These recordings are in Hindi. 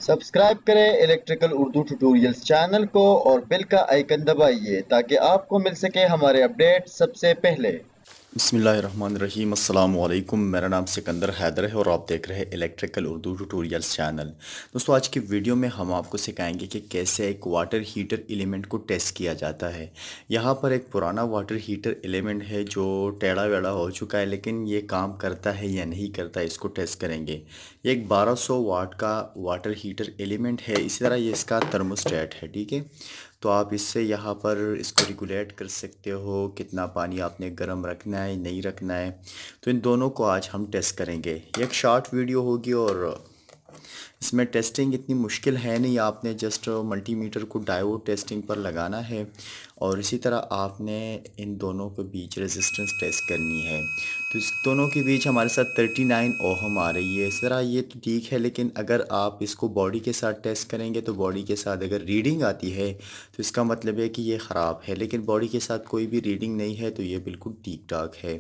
सब्सक्राइब करें इलेक्ट्रिकल उर्दू ट्यूटोरियल्स चैनल को और बेल का आइकन दबाइए ताकि आपको मिल सके हमारे अपडेट सबसे पहले। बिस्मिल्लाहिर्रहमानिर्रहीम अस्सलाम वालेकुम। मेरा नाम सिकंदर हैदर है और आप देख रहे हैं इलेक्ट्रिकल उर्दू ट्यूटोरियल्स चैनल। दोस्तों, आज की वीडियो में हम आपको सिखाएंगे कि कैसे एक वाटर हीटर एलिमेंट को टेस्ट किया जाता है। यहाँ पर एक पुराना वाटर हीटर एलिमेंट है जो टेढ़ा वेढ़ा हो चुका है, लेकिन ये काम करता है या नहीं करता है इसको टेस्ट करेंगे। ये एक 1200 वाट का वाटर हीटर एलिमेंट है। इसी तरह ये इसका थर्मोस्टेट है, ठीक है। तो आप इससे यहाँ पर इसको रेगुलेट कर सकते हो, कितना पानी आपने गर्म रखना है नहीं रखना है। तो इन दोनों को आज हम टेस्ट करेंगे। ये एक शॉर्ट वीडियो होगी और इसमें टेस्टिंग इतनी मुश्किल है नहीं। आपने जस्ट मल्टीमीटर को डायोड टेस्टिंग पर लगाना है और इसी तरह आपने इन दोनों के बीच रेजिस्टेंस टेस्ट करनी है। तो इस दोनों के बीच हमारे साथ 39 ओहम आ रही है। इस तरह ये तो ठीक है, लेकिन अगर आप इसको बॉडी के साथ टेस्ट करेंगे तो बॉडी के साथ अगर रीडिंग आती है तो इसका मतलब है कि ये ख़राब है, लेकिन बॉडी के साथ कोई भी रीडिंग नहीं है तो ये बिल्कुल ठीक ठाक है।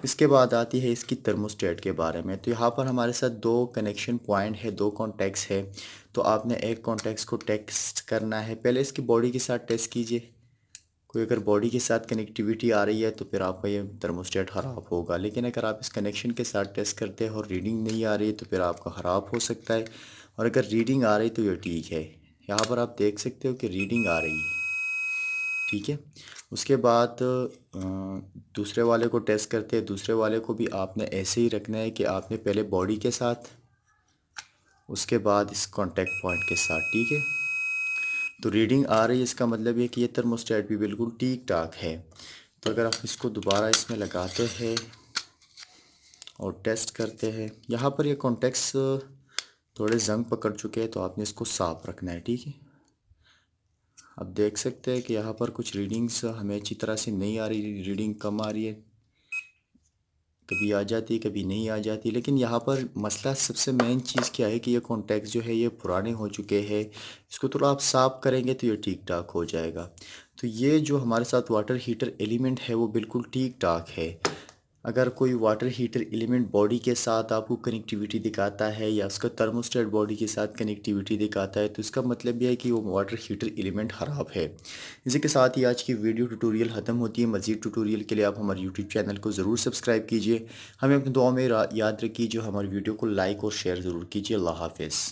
इसके बाद आती है इसकी थर्मोस्टेट के बारे में। तो यहाँ पर हमारे साथ दो कनेक्शन पॉइंट है, दो कॉन्टैक्ट्स है। तो आपने एक कॉन्टैक्ट्स को टेस्ट करना है। पहले इसकी बॉडी के साथ टेस्ट कीजिए। कोई अगर बॉडी के साथ कनेक्टिविटी आ रही है तो फिर आपका ये थर्मोस्टेट ख़राब होगा, लेकिन अगर आप इस कनेक्शन के साथ टेस्ट करते हैं और रीडिंग नहीं आ रही है तो फिर आपका ख़राब हो सकता है। और अगर रीडिंग आ रही तो ये ठीक है। यहाँ पर आप देख सकते हो कि रीडिंग आ रही है, ठीक है। उसके बाद दूसरे वाले को टेस्ट करते हैं। दूसरे वाले को भी आपने ऐसे ही रखना है कि आपने पहले बॉडी के साथ, उसके बाद इस कॉन्टैक्ट पॉइंट के साथ, ठीक है। तो रीडिंग आ रही है, इसका मतलब है कि ये थर्मोस्टेट भी बिल्कुल ठीक ठाक है। तो अगर आप इसको दोबारा इसमें लगाते हैं और टेस्ट करते हैं, यहाँ पर ये कॉन्टैक्ट्स थोड़े जंग पकड़ चुके हैं तो आपने इसको साफ रखना है, ठीक है। अब देख सकते हैं कि यहाँ पर कुछ रीडिंग्स हमें अच्छी तरह से नहीं आ रही, रीडिंग कम आ रही है, कभी आ जाती है कभी नहीं आ जाती। लेकिन यहाँ पर मसला सबसे मेन चीज़ क्या है कि ये कॉन्टैक्ट जो है ये पुराने हो चुके हैं। इसको थोड़ा आप साफ़ करेंगे तो ये ठीक ठाक हो जाएगा। तो ये जो हमारे साथ वाटर हीटर एलिमेंट है वो बिल्कुल ठीक ठाक है। अगर कोई वाटर हीटर एलिमेंट बॉडी के साथ आपको कनेक्टिविटी दिखाता है या उसका थर्मोस्टेट बॉडी के साथ कनेक्टिविटी दिखाता है तो इसका मतलब यह है कि वो वाटर हीटर एलिमेंट ख़राब है। इसी के साथ ही आज की वीडियो ट्यूटोरियल ख़त्म होती है। मज़ीद ट्यूटोरियल के लिए आप हमारे यूट्यूब चैनल को ज़रूर सब्सक्राइब कीजिए। हमें अपनी दुआ में याद रखिए, जो हमारी वीडियो को लाइक और शेयर ज़रूर कीजिए। अल्लाह हाफिज़।